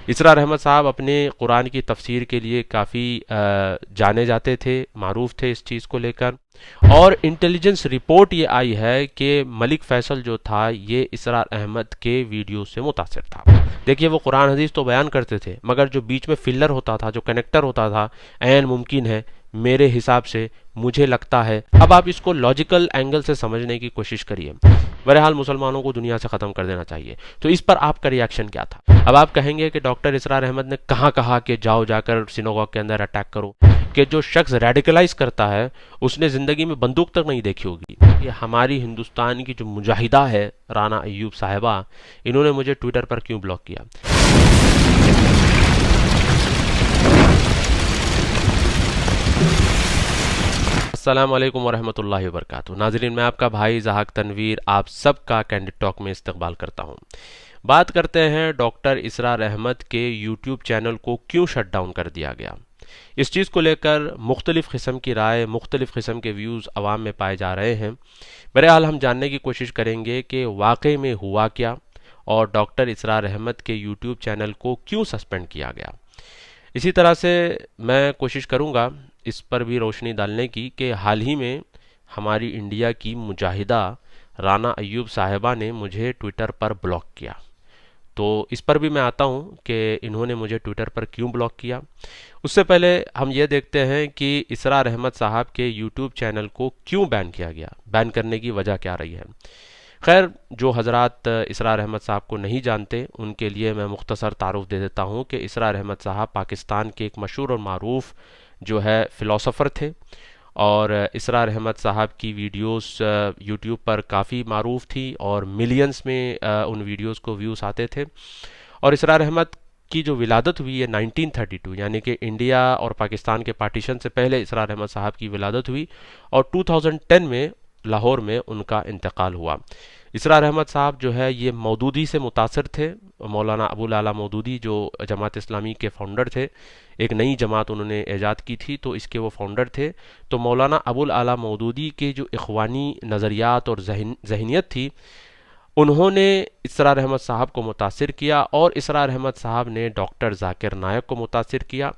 इसरार अहमद साहब अपने कुरान की तफसीर के लिए काफ़ी जाने जाते थे, मारूफ थे इस चीज़ को लेकर। और इंटेलिजेंस रिपोर्ट ये आई है कि मलिक फैसल जो था ये इसरार अहमद के वीडियो से मुतासिर था। देखिए, वो कुरान हदीस तो बयान करते थे, मगर जो बीच में फिलर होता था, जो कनेक्टर होता था, ऐन मुमकिन है मेरे हिसाब से, मुझे लगता है। अब आप इसको लॉजिकल एंगल से समझने की कोशिश करिए। बहरहाल मुसलमानों को दुनिया से ख़त्म कर देना चाहिए। तो इस पर आपका रिएक्शन क्या था? अब आप कहेंगे कि डॉक्टर इसरार अहमद ने कहाँ कहा कि जाओ जाकर सिनोगॉग के अंदर अटैक करो, कि जो शख्स रेडिकलाइज करता है उसने ज़िंदगी में बंदूक तक नहीं देखी होगी। ये हमारी हिंदुस्तान की जो मुजाहिदा है राना अय्यूब साहिबा, इन्होंने मुझे ट्विटर पर क्यों ब्लॉक किया? अस्सलाम वालेकुम वरहमतुल्लाहि वबरकातुहू। नाज़रीन, मैं आपका भाई ज़हाक तनवीर आप सबका कैंडिड टॉक में इस्तकबाल करता हूँ। बात करते हैं डॉक्टर इसरार अहमद के यूट्यूब चैनल को क्यों शट डाउन कर दिया गया। इस चीज़ को लेकर मुख्तलिफ़ किस्म की राय, मुख्तलिफ़ किस्म के व्यूज़ अवाम में पाए जा रहे हैं। बहरहाल हम जानने की कोशिश करेंगे कि वाकई में हुआ क्या और डॉक्टर इसरार अहमद के यूट्यूब चैनल को क्यों सस्पेंड किया गया। इसी तरह से मैं कोशिश करूँगा इस पर भी रोशनी डालने की कि हाल ही में हमारी इंडिया की मुजाहिदा राना अय्यूब साहिबा ने मुझे ट्विटर पर ब्लॉक किया। तो इस पर भी मैं आता हूँ कि इन्होंने मुझे ट्विटर पर क्यों ब्लॉक किया। उससे पहले हम ये देखते हैं कि इसरार अहमद साहब के यूट्यूब चैनल को क्यों बैन किया गया, बैन करने की वजह क्या रही है। खैर, जो हज़रात इसरार अहमद साहब को नहीं जानते उनके लिए मैं मुख्तसर तारुफ दे देता हूँ कि इसरार अहमद साहब पाकिस्तान के एक मशहूर और मारूफ जो है फ़िलासफ़र थे। और इसरार अहमद साहब की वीडियोस यूट्यूब पर काफ़ी मारूफ थी और मिलियंस में उन वीडियोस को व्यूज़ आते थे। और इसरार अहमद की जो विलादत हुई है 1932, यानी कि इंडिया और पाकिस्तान के पार्टीशन से पहले इसरार अहमद साहब की विलादत हुई और 2010 में लाहौर में उनका इंतकाल हुआ। इसरार अहमद साहब जो है ये मौदूदी से मुतासर थे। मौलाना अबुल आला मौदूदी जो जमात इस्लामी के फाउंडर थे, एक नई जमात उन्होंने ईजाद की थी, तो इसके वो फाउंडर थे। तो मौलाना अबुल आला मौदूदी के जो इख्वानी नज़रियात और जहनीत थी, उन्होंने इसरार अहमद साहब को मुतासिर किया और इसरार अहमद साहब ने डॉक्टर जाकिर नायक को मुतासिर किया।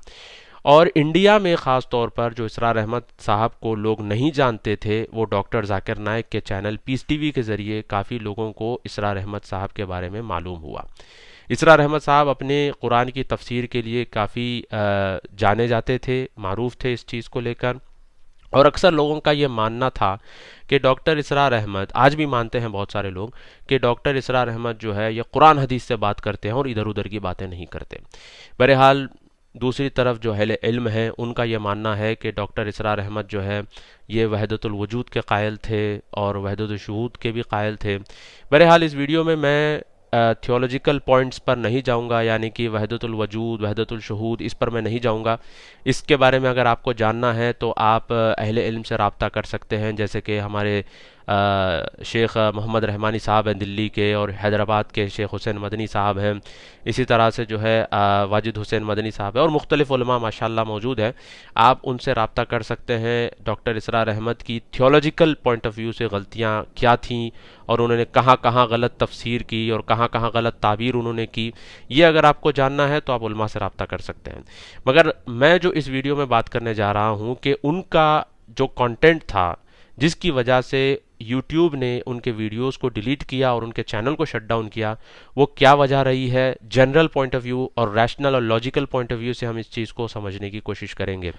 और इंडिया में ख़ास तौर पर जो इसरार अहमद साहब को लोग नहीं जानते थे, वो डॉक्टर जाकिर नायक के चैनल पीस टीवी के ज़रिए काफ़ी लोगों को इसरार अहमद साहब के बारे में मालूम हुआ। इसरार अहमद साहब अपने कुरान की तफसीर के लिए काफ़ी जाने जाते थे, मारूफ थे इस चीज़ को लेकर। और अक्सर लोगों का ये मानना था कि डॉक्टर इसरार अहमद, आज भी मानते हैं बहुत सारे लोग, कि डॉक्टर इसरार अहमद जो है ये कुरान हदीस से बात करते हैं और इधर उधर की बातें नहीं करते। बहरहाल दूसरी तरफ जो अहले इल्म है उनका यह मानना है कि डॉक्टर इसरार अहमद जो है ये वहदतुल वजूद के कायल थे और वहदतुल शुहूद के भी कायल थे। बहरहाल इस वीडियो में मैं थियोलॉजिकल पॉइंट्स पर नहीं जाऊंगा, यानी कि वहदतुल वजूद, वहदतुल शुहूद, इस पर मैं नहीं जाऊंगा। इसके बारे में अगर आपको जानना है तो आप अहले इल्म से रब्ता कर सकते हैं, जैसे कि हमारे शेख मोहम्मद रहमानी साहब हैं दिल्ली के, और हैदराबाद के शेख हुसैन मदनी साहब हैं। इसी तरह से जो है वाजिद हुसैन मदनी साहब है और मुख्तलिफ़ उलमा माशाल्लाह मौजूद हैं। आप उनसे रब्ता कर सकते हैं। डॉक्टर इसरार अहमद की थियोलॉजिकल पॉइंट ऑफ व्यू से गलतियाँ क्या थीं और उन्होंने कहाँ कहाँ गलत तफसीर की और कहाँ कहाँ गलत ताबीर उन्होंने की, ये अगर आपको जानना है तो आप उलमा से रब्ता कर सकते हैं। मगर मैं जो इस वीडियो में बात करने जा रहा हूँ कि उनका जो कंटेंट था जिसकी वजह से यूट्यूब ने उनके वीडियोस को डिलीट किया और उनके चैनल को शट डाउन किया, वो क्या वजह रही है, जनरल पॉइंट ऑफ व्यू और रैशनल और लॉजिकल पॉइंट ऑफ व्यू से हम इस चीज़ को समझने की कोशिश करेंगे।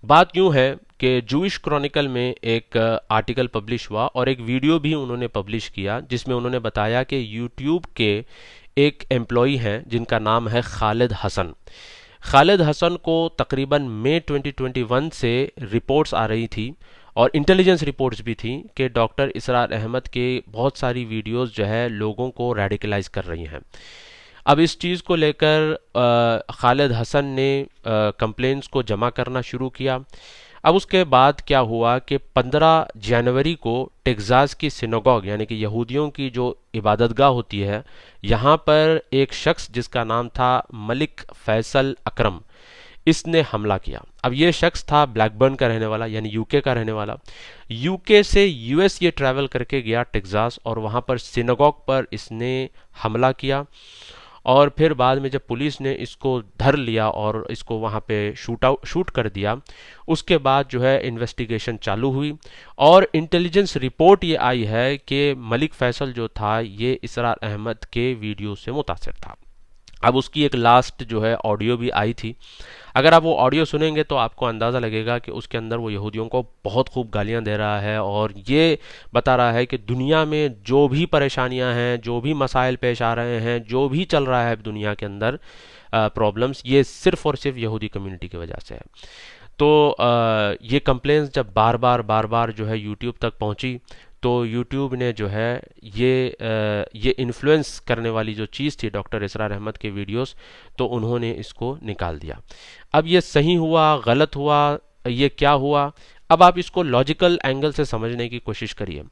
बात यूँ है कि जूइश क्रॉनिकल में एक आर्टिकल पब्लिश हुआ और एक वीडियो भी उन्होंने पब्लिश किया जिसमें उन्होंने बताया कि यूट्यूब के एक एम्प्लॉई हैं जिनका नाम है खालिद हसन। खालिद हसन को तकरीबन मई 2021 से रिपोर्ट्स आ रही थी और इंटेलिजेंस रिपोर्ट्स भी थी कि डॉक्टर इसरार अहमद के बहुत सारी वीडियोस जो है लोगों को रेडिकलाइज कर रही हैं। अब इस चीज़ को लेकर खालिद हसन ने कंप्लेंट्स को जमा करना शुरू किया। अब उसके बाद क्या हुआ कि 15 जनवरी को टेक्सास की सिनोगॉग, यानी कि यहूदियों की जो इबादतगाह होती है, यहाँ पर एक शख्स जिसका नाम था मलिक फैसल अकरम, इसने हमला किया। अब ये शख्स था ब्लैकबर्न का रहने वाला, यानी यूके का रहने वाला। यूके से यूएस ये ट्रैवल करके गया टेक्सास और वहाँ पर सिनोगॉग पर इसने हमला किया और फिर बाद में जब पुलिस ने इसको धर लिया और इसको वहाँ पे शूट कर दिया, उसके बाद जो है इन्वेस्टिगेशन चालू हुई और इंटेलिजेंस रिपोर्ट ये आई है कि मलिक फैसल जो था ये इसरार अहमद के वीडियो से मुतासिर था। अब उसकी एक लास्ट जो है ऑडियो भी आई थी। अगर आप वो ऑडियो सुनेंगे तो आपको अंदाज़ा लगेगा कि उसके अंदर वो यहूदियों को बहुत खूब गालियां दे रहा है और ये बता रहा है कि दुनिया में जो भी परेशानियां हैं, जो भी मसाइल पेश आ रहे हैं, जो भी चल रहा है दुनिया के अंदर प्रॉब्लम्स, ये सिर्फ़ और सिर्फ यहूदी कम्युनिटी की वजह से है। तो ये कंप्लेंट्स जब बार बार जो है यूट्यूब तक पहुंची तो यूट्यूब ने जो है ये इन्फ्लुएंस करने वाली जो चीज़ थी डॉक्टर इसरार अहमद के वीडियोस, तो उन्होंने इसको निकाल दिया। अब ये सही हुआ, गलत हुआ, ये क्या हुआ, अब आप इसको लॉजिकल एंगल से समझने की कोशिश करिए।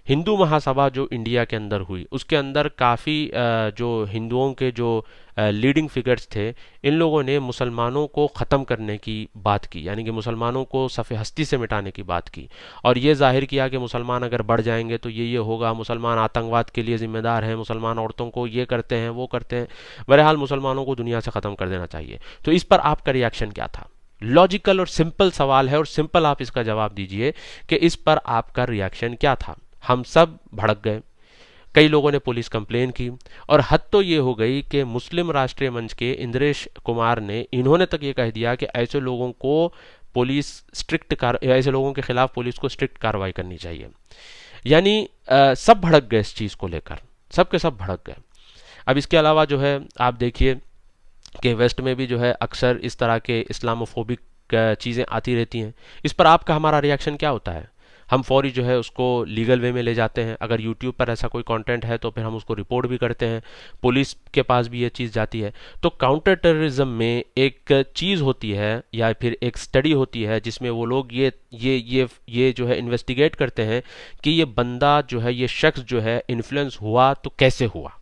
हिंदू महासभा जो इंडिया के अंदर हुई, उसके अंदर काफ़ी जो हिंदुओं के जो लीडिंग फिगर्स थे, इन लोगों ने मुसलमानों को ख़त्म करने की बात की, यानी कि मुसलमानों को सफ़े हस्ती से मिटाने की बात की और ये जाहिर किया कि मुसलमान अगर बढ़ जाएंगे तो ये होगा, मुसलमान आतंकवाद के लिए ज़िम्मेदार हैं, मुसलमान औरतों को ये करते हैं, वो करते हैं, बहरहाल मुसलमानों को दुनिया से ख़त्म कर देना चाहिए। तो इस पर आपका रिएक्शन क्या था? लॉजिकल और सिंपल सवाल है और सिंपल आप इसका जवाब दीजिए कि इस पर आपका रिएक्शन क्या था। हम सब भड़क गए, कई लोगों ने पुलिस कंप्लेन की और हद तो ये हो गई कि मुस्लिम राष्ट्रीय मंच के इंद्रेश कुमार ने, इन्होंने तक ये कह दिया कि ऐसे लोगों को पुलिस ऐसे लोगों के खिलाफ पुलिस को स्ट्रिक्ट कार्रवाई करनी चाहिए। यानी सब भड़क गए इस चीज़ को लेकर, सब के सब भड़क गए। अब इसके अलावा जो है आप देखिए कि वेस्ट में भी जो है अक्सर इस तरह के इस्लामोफोबिक चीज़ें आती रहती हैं। इस पर आपका हमारा रिएक्शन क्या होता है? हम फौरी जो है उसको लीगल वे में ले जाते हैं। अगर यूट्यूब पर ऐसा कोई कंटेंट है तो फिर हम उसको रिपोर्ट भी करते हैं, पुलिस के पास भी ये चीज़ जाती है। तो काउंटर टेररिज्म में एक चीज़ होती है या फिर एक स्टडी होती है जिसमें वो लोग ये जो है इन्वेस्टिगेट करते हैं कि ये बंदा जो है, ये शख्स जो है इन्फ्लुएंस हुआ तो कैसे हुआ।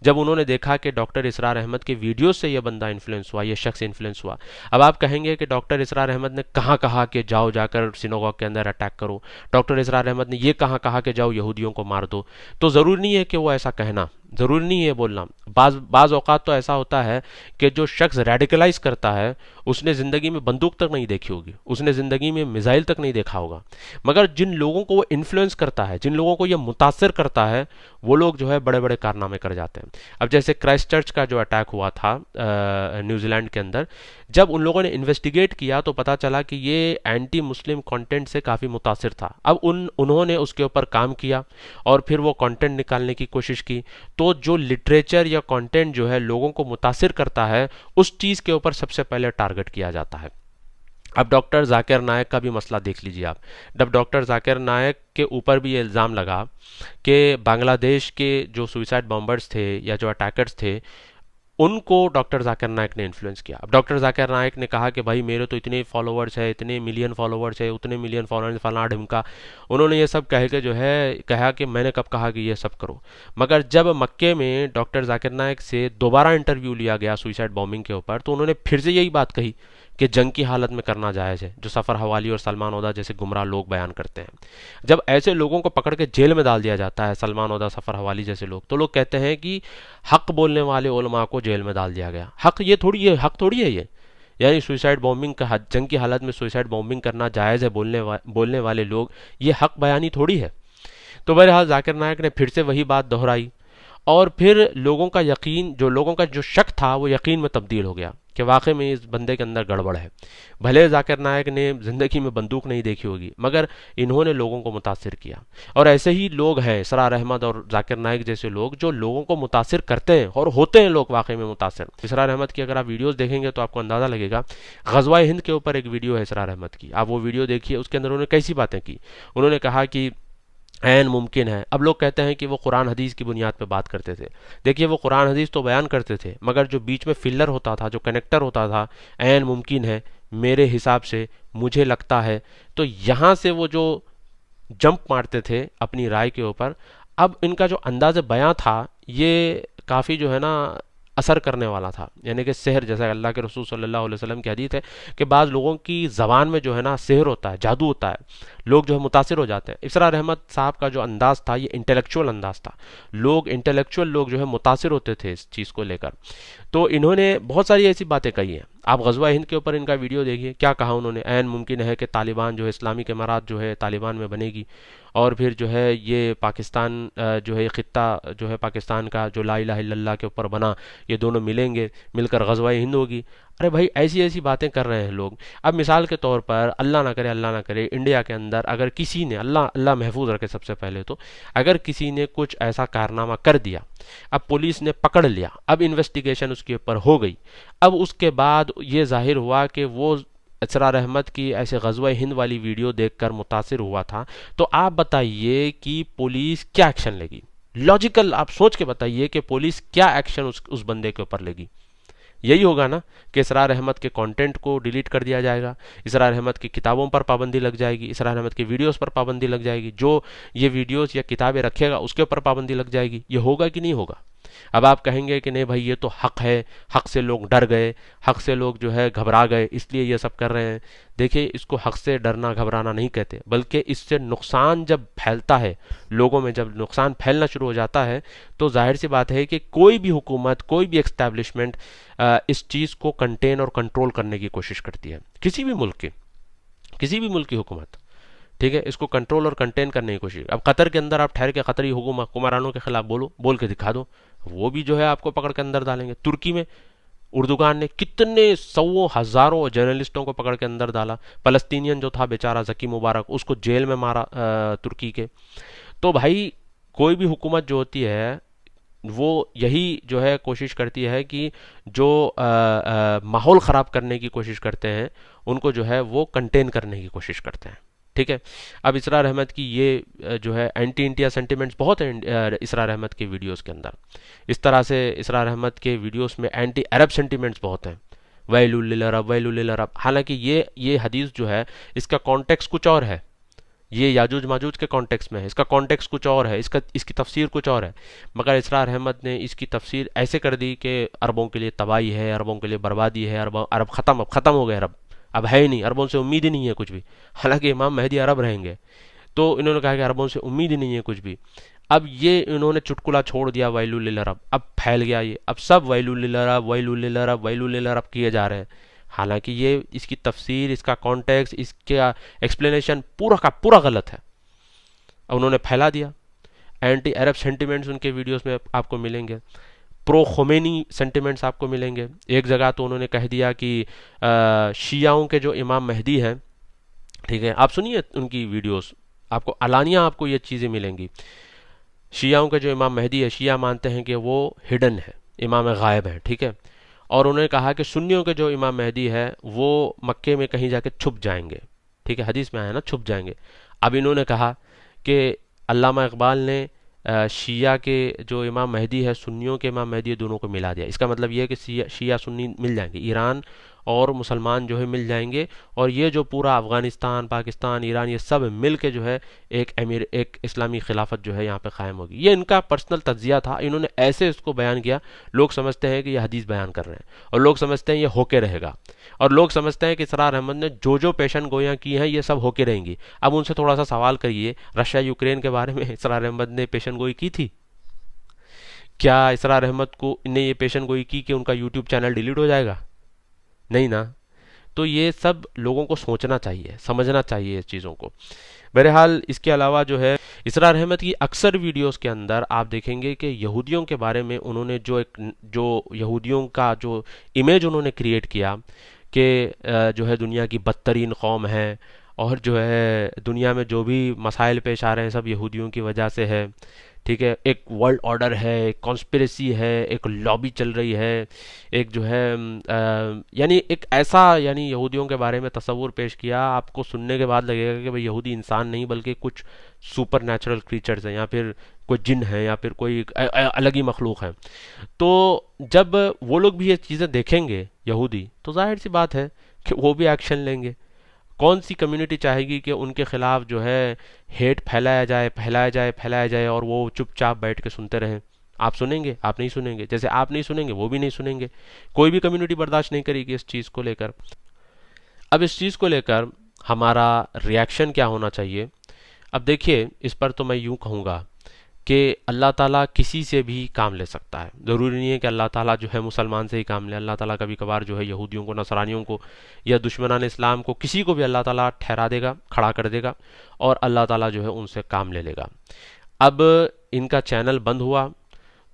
जब उन्होंने देखा कि डॉक्टर इसरार अहमद के वीडियो से यह बंदा इन्फ्लुएंस हुआ, यह शख्स इन्फ्लुएंस हुआ। अब आप कहेंगे कि डॉक्टर इसरार अहमद ने कहाँ कहा कि जाओ जाकर सिनेगॉग के अंदर अटैक करो, डॉक्टर इसरार अहमद ने यह कहाँ कहा कि जाओ यहूदियों को मार दो। तो ज़रूरी नहीं है कि वो ऐसा कहना, ज़रूरी नहीं है बोलना। बाज़ औक़ात तो ऐसा होता है कि जो शख्स रेडिकलाइज करता है उसने ज़िंदगी में बंदूक तक नहीं देखी होगी, उसने ज़िंदगी में मिसाइल तक नहीं देखा होगा, मगर जिन लोगों को वो इन्फ्लुएंस करता है, जिन लोगों को ये मुतासर करता है, वो लोग जो है बड़े बड़े कारनामे कर जाते हैं। अब जैसे क्राइस्ट चर्च का जो अटैक हुआ था न्यूजीलैंड के अंदर, जब उन लोगों ने इन्वेस्टिगेट किया तो पता चला कि ये एंटी मुस्लिम कंटेंट से काफ़ी मुतासिर था। अब उन्होंने उसके ऊपर काम किया और फिर वो कंटेंट निकालने की कोशिश की। तो जो लिटरेचर या कंटेंट जो है लोगों को मुतासिर करता है, उस चीज़ के ऊपर सबसे पहले टारगेट किया जाता है। अब डॉक्टर जाकिर नायक का भी मसला देख लीजिए आप। जब डॉक्टर जाकिर नायक के ऊपर भी ये इल्ज़ाम लगा कि बांग्लादेश के जो सुइसाइड बॉम्बर्स थे या जो अटैकर्स थे, उनको डॉक्टर जाकिर नायक ने इन्फ्लुएंस किया। अब डॉक्टर जाकिर नायक ने कहा कि भाई मेरे तो इतने फॉलोअर्स है, इतने मिलियन फॉलोअर्स है, उतने मिलियन फॉलोअर्स, फला ढिमका। उन्होंने ये सब कह के जो है कहा कि मैंने कब कहा कि ये सब करो। मगर जब मक्के में डॉक्टर जाकिर नायक से दोबारा इंटरव्यू लिया गया सुइसाइड बॉम्बिंग के ऊपर, तो उन्होंने फिर से यही बात कही कि जंग की हालत में करना जायज़ है, जो सफ़र हवाली और सलमान ओदा जैसे गुमराह लोग बयान करते हैं। जब ऐसे लोगों को पकड़ के जेल में डाल दिया जाता है, सलमान ओदा, सफ़र हवाली जैसे लोग, तो लोग कहते हैं कि हक बोलने वाले उलमा को जेल में डाल दिया गया। हक थोड़ी है ये। यानी सुइसाइड बॉम्बिंग का, जंग की हालत में सुइसाइड बॉम्बिंग करना जायज़ है बोलने वाले लोग, ये हक बयानी थोड़ी है। तो बहरहाल जाकिर नायक ने फिर से वही बात दोहराई और फिर लोगों का जो शक था वो यकीन में तब्दील हो गया कि वाकई में इस बंदे के अंदर गड़बड़ है। भले जाकिर नायक ने ज़िंदगी में बंदूक नहीं देखी होगी, मगर इन्होंने लोगों को मुतासिर किया। और ऐसे ही लोग हैं, इसरार अहमद और जाकिर नायक जैसे लोग, जो लोगों को मुतासिर करते हैं और होते हैं लोग वाकई में मुतासिर। इसरार अहमद की अगर आप वीडियोस देखेंगे तो आपको अंदाज़ा लगेगा। ग़ज़वा हिंद के ऊपर एक वीडियो है इसरार अहमद की, आप वो वीडियो देखिए। उसके अंदर उन्होंने कैसी बातें की। उन्होंने कहा कि ऐन मुमकिन है। अब लोग कहते हैं कि वो कुरान हदीस की बुनियाद पे बात करते थे। देखिए, वो कुरान हदीस तो बयान करते थे, मगर जो बीच में फिलर होता था, जो कनेक्टर होता था, ऐन मुमकिन है, मेरे हिसाब से, मुझे लगता है, तो यहाँ से वो जो जंप मारते थे अपनी राय के ऊपर। अब इनका जो अंदाज़ बयां था ये काफ़ी जो है ना असर करने वाला था, यानी कि सिहर, जैसा अल्लाह के रसूल सल्लल्लाहु अलैहि वसल्लम की हदीस है कि बाज़ लोगों की ज़बान में जो है ना सिहर होता है, जादू होता है, लोग जो है मुतासिर हो जाते हैं। इसरार अहमद साहब का जो अंदाज़ था ये इंटेलेक्चुअल अंदाज़ था, इंटेलेक्चुअल लोग जो है मुतासिर होते थे इस चीज़ को लेकर। तो इन्होंने बहुत सारी ऐसी बातें कही हैं। आप गज़वा हिंद के ऊपर इनका वीडियो देखिए, क्या कहा उन्होंने, ऐन मुमकिन है कि तालिबान जो है इस्लामिक इमारात जो है तालिबान में बनेगी, और फिर जो है ये पाकिस्तान जो है ख़ित्ता जो है पाकिस्तान का जो ला इलाहा इल्लल्लाह के ऊपर बना, ये दोनों मिलेंगे, मिलकर गज़वा हिंद होगी। अरे भाई ऐसी ऐसी बातें कर रहे हैं लोग। अब मिसाल के तौर पर अल्लाह ना करे इंडिया के अंदर अगर किसी ने, अल्लाह अल्लाह महफूज रखे सबसे पहले तो, अगर किसी ने कुछ ऐसा कारनामा कर दिया, अब पुलिस ने पकड़ लिया, अब इन्वेस्टिगेशन उसके ऊपर हो गई, अब उसके बाद ये जाहिर हुआ कि वो इसरार अहमद की ऐसे गज़वा हिंद वाली वीडियो देखकर मुतासिर हुआ था, तो आप बताइए कि पुलिस क्या एक्शन लेगी? लॉजिकल आप सोच के बताइए कि पुलिस क्या एक्शन उस बंदे के ऊपर लेगी? यही होगा ना कि इसरार अहमद के कंटेंट को डिलीट कर दिया जाएगा, इसरार अहमद की किताबों पर पाबंदी लग जाएगी, इसरार अहमद की वीडियोस पर पाबंदी लग जाएगी, जो ये वीडियोस या किताबें रखेगा उसके ऊपर पाबंदी लग जाएगी। ये होगा कि नहीं होगा? अब आप कहेंगे कि नहीं भाई ये तो हक है, हक से लोग डर गए, हक से लोग जो है घबरा गए इसलिए ये सब कर रहे हैं। देखिए, इसको हक से डरना घबराना नहीं कहते, बल्कि इससे नुकसान जब फैलता है लोगों में, जब नुकसान फैलना शुरू हो जाता है, तो जाहिर सी बात है कि कोई भी हुकूमत, कोई भी एस्टैब्लिशमेंट इस चीज़ को कंटेन और कंट्रोल करने की कोशिश करती है। किसी भी मुल्क की हुकूमत, ठीक है, इसको कंट्रोल और कंटेन करने की कोशिश। अब कतर के अंदर आप ठहर के कतरी हुक्मरानों के खिलाफ बोल के दिखा दो, वो भी जो है आपको पकड़ के अंदर डालेंगे। तुर्की में उर्दुगान ने कितने सौ हज़ारों जर्नलिस्टों को पकड़ के अंदर डाला। फलस्तीनियन जो था बेचारा ज़की मुबारक, उसको जेल में मारा तुर्की के। तो भाई कोई भी हुकूमत जो होती है वो यही जो है कोशिश करती है कि जो माहौल ख़राब करने की कोशिश करते हैं उनको जो है वो कंटेन करने की कोशिश करते हैं। ठीक है, अब इसरार अहमद की ये जो है एंटी इंडिया सेंटिमेंट्स बहुत हैं इसरार अहमद के वीडियोस के अंदर। इस तरह से इसरार अहमद के वीडियोस में एंटी अरब सेंटिमेंट्स बहुत हैं, वैलुल लिल अरब, वैलुल लिल अरब। हालांकि ये हदीस जो है इसका कॉन्टेक्स्ट कुछ और है, ये याजूज माजूज के कॉन्टेक्स्ट में है, इसका कॉन्टेक्स्ट कुछ और है, इसकी तफसीर कुछ और है, मगर इसरार अहमद ने इसकी तफसीर ऐसे कर दी कि अरबों के लिए तबाही है, अरबों के लिए बर्बादी है, अरब ख़त्म हो गए, अरब अब है ही नहीं, अरबों से उम्मीद ही नहीं है कुछ भी। हालांकि इमाम महदी अरब रहेंगे, तो इन्होंने कहा कि अरबों से उम्मीद ही नहीं है कुछ भी। अब ये इन्होंने चुटकुला छोड़ दिया वैलुल लिल अरब, अब फैल गया ये, अब सब वैलुल लिल अरब, वैलुल लिल अरब, वैलुल लिल अरब किए जा रहे हैं। हालांकि ये इसकी तफसीर, इसका कॉन्टेक्स्ट, इसका एक्सप्लेनेशन पूरा का पूरा गलत है। अब उन्होंने फैला दिया। एंटी अरब सेंटिमेंट्स उनके वीडियोस में आपको मिलेंगे, प्रो खुमैनी सेंटिमेंट्स आपको मिलेंगे। एक जगह तो उन्होंने कह दिया कि शियाओं के जो इमाम महदी हैं, ठीक है, आप सुनिए उनकी वीडियोस, आपको अलानिया आपको ये चीज़ें मिलेंगी। शियाओं के जो इमाम महदी है, शिया मानते हैं कि वो हिडन है, इमाम गायब है, ठीक है। और उन्होंने कहा कि सुन्नियों के जो इमाम महदी है वो मक्के में कहीं जाके छुप जाएंगे, ठीक है, हदीस में आया ना छुप जाएंगे। अब इन्होंने कहा कि अल्लामा इकबाल ने शिया के जो इमाम महदी है, सुन्नियों के इमाम महदी है, दोनों को मिला दिया। इसका मतलब ये है कि शिया सुन्नी मिल जाएंगे, ईरान और मुसलमान जो है मिल जाएंगे, और ये जो पूरा अफ़गानिस्तान, पाकिस्तान, ईरान, ये सब मिल के जो है एक इस्लामी खिलाफत जो है यहाँ पे क़ायम होगी। ये इनका पर्सनल तज्जिया था, इन्होंने ऐसे इसको बयान किया। लोग समझते हैं कि ये हदीस बयान कर रहे हैं, और लोग समझते हैं ये होके रहेगा, और लोग समझते हैं कि इसरार अहमद ने जो पेशन गोयां की हैं ये सब होके रहेंगी। अब उनसे थोड़ा सा सवाल करिए, रशिया यूक्रेन के बारे में इसरार अहमद ने पेशन गोई की थी? क्या इसरार अहमद को ने ये पेशन गोई की कि उनका यूट्यूब चैनल डिलीट हो जाएगा? नहीं ना। तो ये सब लोगों को सोचना चाहिए, समझना चाहिए इस चीज़ों को। बहरहाल इसके अलावा जो है इसरार अहमद की अक्सर वीडियोस के अंदर आप देखेंगे कि यहूदियों के बारे में उन्होंने जो यहूदियों का जो इमेज उन्होंने क्रिएट किया कि जो है दुनिया की बदतरीन कौम है, और जो है दुनिया में जो भी मसाइल पेश आ रहे हैं सब यहूदियों की वजह से है, ठीक है, एक वर्ल्ड ऑर्डर है, एक कॉन्स्पिरेसी है, एक लॉबी चल रही है, एक जो है यानी एक ऐसा यानी यहूदियों के बारे में तस्वुर पेश किया, आपको सुनने के बाद लगेगा कि भाई यहूदी इंसान नहीं बल्कि कुछ सुपर नेचुरल क्रीचर्स हैं, या फिर कोई जिन है, या फिर कोई अलग ही मखलूक है। तो जब वो लोग भी ये चीज़ें देखेंगे यहूदी, तो जाहिर सी बात है कि वो भी एक्शन लेंगे। कौन सी कम्युनिटी चाहेगी कि उनके खिलाफ जो है हेट फैलाया जाए और वो चुपचाप बैठ के सुनते रहें? आप सुनेंगे, आप नहीं सुनेंगे, जैसे आप नहीं सुनेंगे वो भी नहीं सुनेंगे। कोई भी कम्युनिटी बर्दाश्त नहीं करेगी इस चीज़ को लेकर। अब इस चीज़ को लेकर हमारा रिएक्शन क्या होना चाहिए? अब देखिए, इस पर तो मैं यूँ कहूँगा कि अल्लाह ताला किसी से भी काम ले सकता है। ज़रूरी नहीं है कि अल्लाह ताला जो है मुसलमान से ही काम ले। अल्लाह ताला कभी कभार जो है यहूदियों को, नसरानियों को या दुश्मनान इस्लाम को, किसी को भी अल्लाह ताला ठहरा देगा, खड़ा कर देगा और अल्लाह ताला जो है उनसे काम ले लेगा। अब इनका चैनल बंद हुआ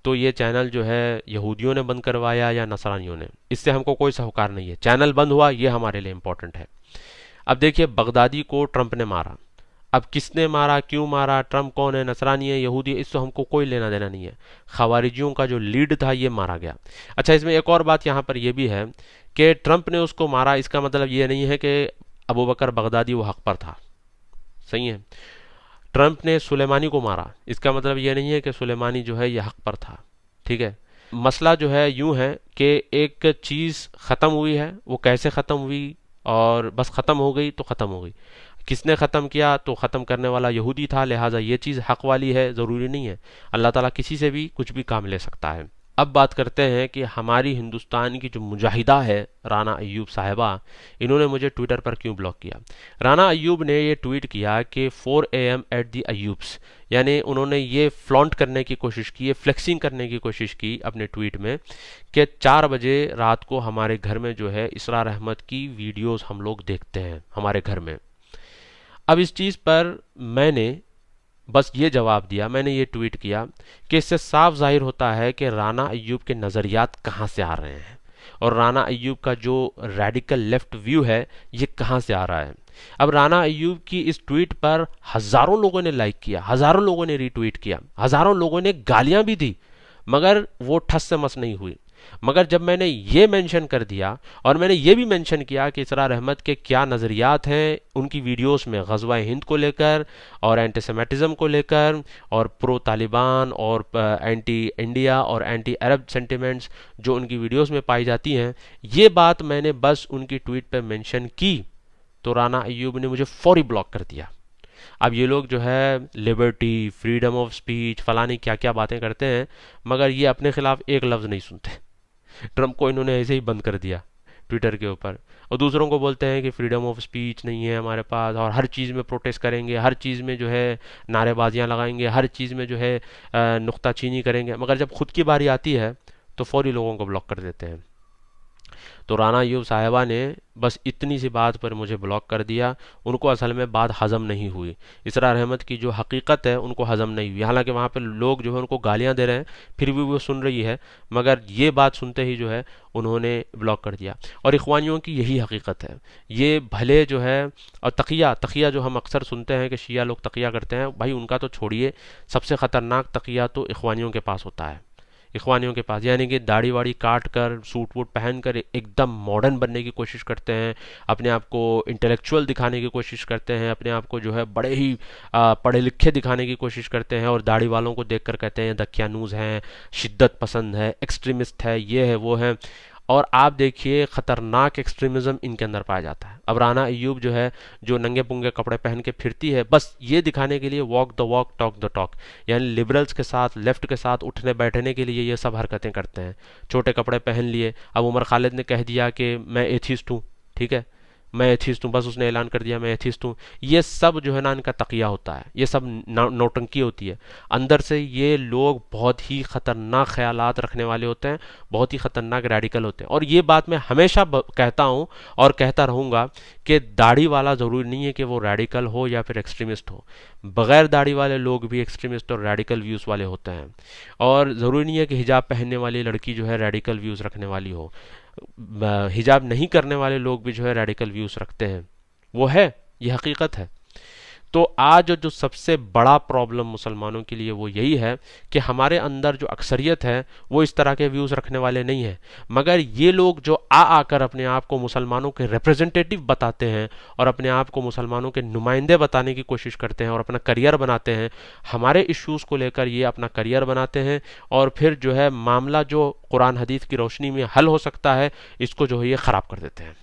तो ये चैनल जो है यहूदियों ने बंद करवाया या नसरानियों ने, इससे हमको कोई सरोकार नहीं है। चैनल बंद हुआ, ये हमारे लिए इम्पोर्टेंट है। अब देखिए, बगदादी को ट्रंप ने मारा। अब किसने मारा, क्यों मारा, ट्रंप कौन है, नसरानी है, यहूदी है, इससे हमको कोई लेना देना नहीं है। खवारिजियों का जो लीड था ये मारा गया। अच्छा, इसमें एक और बात यहाँ पर यह भी है कि ट्रंप ने उसको मारा, इसका मतलब ये नहीं है कि अबू बकर बगदादी वो हक पर था। सही है। ट्रंप ने सुलेमानी को मारा, इसका मतलब ये नहीं है कि सुलेमानी जो है ये हक पर था। ठीक है। मसला जो है यूं है कि एक चीज़ ख़त्म हुई है, वो कैसे ख़त्म हुई और बस ख़त्म हो गई तो ख़त्म हो गई। किसने ख़त्म किया, तो ख़त्म करने वाला यहूदी था, लिहाजा ये चीज़ हक वाली है, ज़रूरी नहीं है। अल्लाह ताला किसी से भी कुछ भी काम ले सकता है। अब बात करते हैं कि हमारी हिंदुस्तान की जो मुजाहिदा है राना अय्यूब साहिबा, इन्होंने मुझे ट्विटर पर क्यों ब्लॉक किया। राना अय्यूब ने ये ट्वीट किया कि 4 AM एट दी अय्यूब्स, यानी उन्होंने ये फ्लॉन्ट करने की कोशिश की, ये फ्लेक्सिंग करने की कोशिश की अपने ट्वीट में कि 4 बजे रात को हमारे घर में जो है इसरार अहमद की वीडियोस हम लोग देखते हैं हमारे घर में। अब इस चीज़ पर मैंने बस ये जवाब दिया, मैंने ये ट्वीट किया कि इससे साफ जाहिर होता है कि राना अय्यूब के नज़रियात कहाँ से आ रहे हैं और राना अय्यूब का जो रेडिकल लेफ्ट व्यू है ये कहाँ से आ रहा है। अब राना अय्यूब की इस ट्वीट पर हज़ारों लोगों ने लाइक किया, हज़ारों लोगों ने रीट्वीट किया, हज़ारों लोगों ने गालियाँ भी दी, मगर वो ठस से मस नहीं हुई। मगर जब मैंने ये मेंशन कर दिया और मैंने ये भी मेंशन किया कि इसरार अहमद के क्या नज़रियात हैं उनकी वीडियोस में ग़ज़वा हिंद को लेकर और एंटीसेमिटिज़म को लेकर और प्रो तालिबान और एंटी इंडिया और एंटी अरब सेंटिमेंट्स जो उनकी वीडियोस में पाई जाती हैं, ये बात मैंने बस उनकी ट्वीट पे मेंशन की तो राना अय्यूब ने मुझे फौरी ब्लॉक कर दिया। अब ये लोग जो है लिबर्टी, फ्रीडम ऑफ स्पीच, फलानी क्या क्या बातें करते हैं, मगर ये अपने खिलाफ एक लफ्ज़ नहीं सुनते। ट्रंप को इन्होंने ऐसे ही बंद कर दिया ट्विटर के ऊपर और दूसरों को बोलते हैं कि फ्रीडम ऑफ स्पीच नहीं है हमारे पास और हर चीज़ में प्रोटेस्ट करेंगे, हर चीज़ में जो है नारेबाजियां लगाएंगे, हर चीज़ में जो है नुक्ताचीनी करेंगे, मगर जब खुद की बारी आती है तो फौरी लोगों को ब्लॉक कर देते हैं। तो राना अय्यूब साहिबा ने बस इतनी सी बात पर मुझे ब्लॉक कर दिया। उनको असल में बात हज़म नहीं हुई, इसरार अहमद की जो हकीकत है उनको हज़म नहीं हुई। हालांकि वहाँ पे लोग जो है उनको गालियाँ दे रहे हैं, फिर भी वो सुन रही है, मगर ये बात सुनते ही जो है उन्होंने ब्लॉक कर दिया। और इख्वानियों की यही हकीकत है। ये भले जो है, और तकिया जो हम अक्सर सुनते हैं कि शिया लोग तकिया करते हैं, भाई उनका तो छोड़िए, सबसे ख़तरनाक तकिया तो इख्वानियों के पास होता है। इख्वानियों के पास यानी कि दाढ़ी वाड़ी काट कर, सूट वूट पहन कर एकदम मॉडर्न बनने की कोशिश करते हैं, अपने आप को इंटेलेक्चुअल दिखाने की कोशिश करते हैं, अपने आप को जो है बड़े ही पढ़े लिखे दिखाने की कोशिश करते हैं और दाढ़ी वालों को देखकर कहते हैं दकियानूज़ हैं, शिद्दत पसंद है, एक्सट्रीमिस्ट है, ये है वो है। और आप देखिए ख़तरनाक एक्सट्रीमिज़म इनके अंदर पाया जाता है। अब राना अय्यूब जो है, जो नंगे पुंगे कपड़े पहन के फिरती है बस ये दिखाने के लिए, walk the walk talk the talk, यानी लिबरल्स के साथ, लेफ्ट के साथ उठने बैठने के लिए ये सब हरकतें करते हैं। छोटे कपड़े पहन लिए। अब उमर खालिद ने कह दिया कि मैं एथिस्ट हूँ, ठीक है, मैं एथिस्ट हूँ, बस उसने ऐलान कर दिया मैं एथिस्ट हूँ। ये सब जो है ना इनका तकिया होता है, ये सब नौटंकी होती है। अंदर से ये लोग बहुत ही ख़तरनाक ख्यालात रखने वाले होते हैं, बहुत ही ख़तरनाक रेडिकल होते हैं। और ये बात मैं हमेशा कहता हूँ और कहता रहूँगा कि दाढ़ी वाला ज़रूरी नहीं है कि वो रेडिकल हो या फिर एक्सट्रीमिस्ट हो। बग़ैर दाढ़ी वाले लोग भी एक्सट्रीमिस्ट और रेडिकल व्यूज़ वाले होते हैं। और ज़रूरी नहीं है कि हिजाब पहनने वाली लड़की जो है रेडिकल व्यूज़ रखने वाली हो। हिजाब नहीं करने वाले लोग भी जो है रेडिकल व्यूज़ रखते हैं, वो है, ये हकीकत है। तो आज जो सबसे बड़ा प्रॉब्लम मुसलमानों के लिए वो यही है कि हमारे अंदर जो अक्सरियत है वो इस तरह के व्यूज़ रखने वाले नहीं हैं, मगर ये लोग जो आकर अपने आप को मुसलमानों के रिप्रेजेंटेटिव बताते हैं और अपने आप को मुसलमानों के नुमाइंदे बताने की कोशिश करते हैं और अपना करियर बनाते हैं, हमारे इश्यूज़ को लेकर ये अपना करियर बनाते हैं और फिर जो है मामला जो कुरान हदीस की रोशनी में हल हो सकता है इसको जो है ये ख़राब कर देते हैं।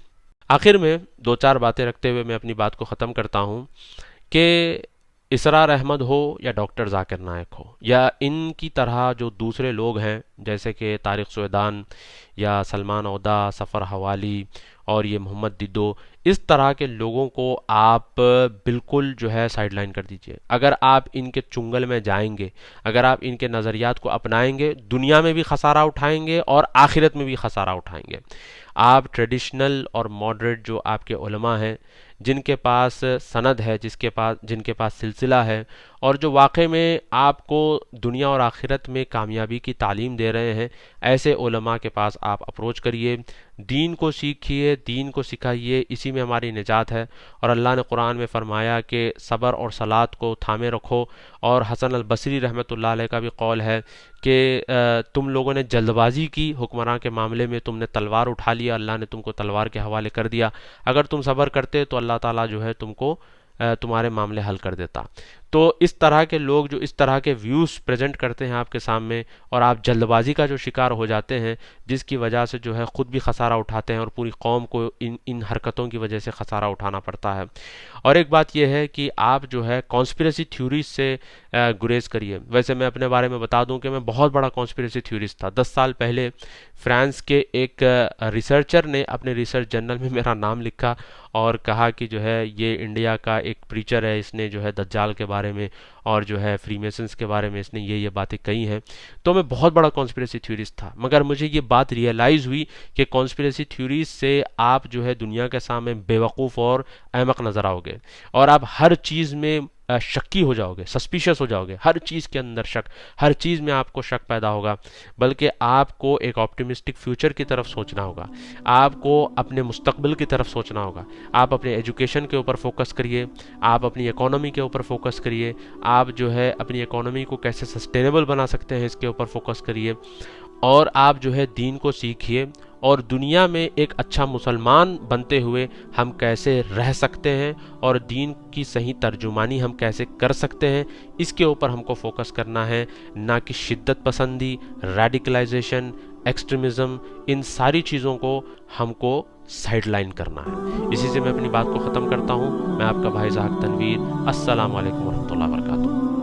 आखिर में 2-4 बातें रखते हुए मैं अपनी बात को ख़त्म करता हूँ कि इसरार अहमद हो या डॉक्टर जाकिर नायक हो या इनकी तरह जो दूसरे लोग हैं जैसे कि तारिक सुवेदान या सलमान औदा, सफ़र हवाली और ये मोहम्मद दिदो, इस तरह के लोगों को आप बिल्कुल जो है साइडलाइन कर दीजिए। अगर आप इनके चुंगल में जाएंगे, अगर आप इनके नज़रियात को अपनाएंगे, दुनिया में भी खसारा उठाएंगे और आखिरत में भी खसारा उठाएंगे। आप ट्रेडिशनल और मॉडरेट जो आपके उलमा हैं, जिनके पास सनद है, जिनके पास सिलसिला है और जो वाकई में आपको दुनिया और आखिरत में कामयाबी की तालीम दे रहे हैं, ऐसे उलमा के पास आप अप्रोच करिए, दीन को सीखिए, दीन को सिखाइए, इसी में हमारी निजात है। और अल्लाह ने कुरान में फरमाया कि सब्र और सलात को थामे रखो। और हसन अल बसरी रहमतुल्लाह अलैह का भी कौल है कि तुम लोगों ने जल्दबाजी की, हुक्मरान के मामले में तुमने तलवार उठा लिया, अल्लाह ने तुमको तलवार के हवाले कर दिया। अगर तुम सब्र करते तो अल्लाह ताला जो है तुमको तुम्हारे मामले हल कर देता। तो इस तरह के लोग जो इस तरह के व्यूज़ प्रेजेंट करते हैं आपके सामने और आप जल्दबाजी का जो शिकार हो जाते हैं, जिसकी वजह से जो है ख़ुद भी खसारा उठाते हैं और पूरी कौम को इन हरकतों की वजह से खसारा उठाना पड़ता है। और एक बात यह है कि आप जो है कॉन्स्पिरेसी थ्योरीज से गुरेज करिए। वैसे मैं अपने बारे में बता दूं कि मैं बहुत बड़ा कॉन्स्पिरेसी थ्योरिस्ट था। 10 साल पहले फ्रांस के एक रिसर्चर ने अपने रिसर्च जर्नल में मेरा नाम लिखा और कहा कि जो है ये इंडिया का एक प्रीचर है, इसने जो है दज्जाल के बारे में और जो है फ्रीमेसन्स के बारे में इसने ये बातें कही हैं। तो मैं बहुत बड़ा कॉन्स्पिरेसी थ्योरिस्ट था, मगर मुझे ये बात रियलाइज़ हुई कि कॉन्स्पिरेसी थ्योरीज से आप जो है दुनिया के सामने बेवकूफ़ और अहमक नज़र आओगे और आप हर चीज़ में शक्की हो जाओगे, सस्पिशियस हो जाओगे, हर चीज़ के अंदर शक, हर चीज़ में आपको शक पैदा होगा। बल्कि आपको एक ऑप्टिमिस्टिक फ्यूचर की तरफ सोचना होगा, आपको अपने मुस्तकबिल की तरफ सोचना होगा। आप अपने एजुकेशन के ऊपर फोकस करिए, आप अपनी इकोनॉमी के ऊपर फोकस करिए, आप जो है अपनी इकोनॉमी को कैसे सस्टेनेबल बना सकते हैं इसके ऊपर फोकस करिए और आप जो है दीन को सीखिए और दुनिया में एक अच्छा मुसलमान बनते हुए हम कैसे रह सकते हैं और दीन की सही तर्जुमानी हम कैसे कर सकते हैं, इसके ऊपर हमको फोकस करना है, ना कि शिद्दत पसंदी, रेडिकलाइजेशन, एक्सट्रीमिज़म, इन सारी चीज़ों को हमको साइडलाइन करना है। इसी से मैं अपनी बात को ख़त्म करता हूँ। मैं आपका भाई ज़हाक तनवीर। अस्सलाम वालेकुम वरहमतुल्लाहि वबरकातुहू।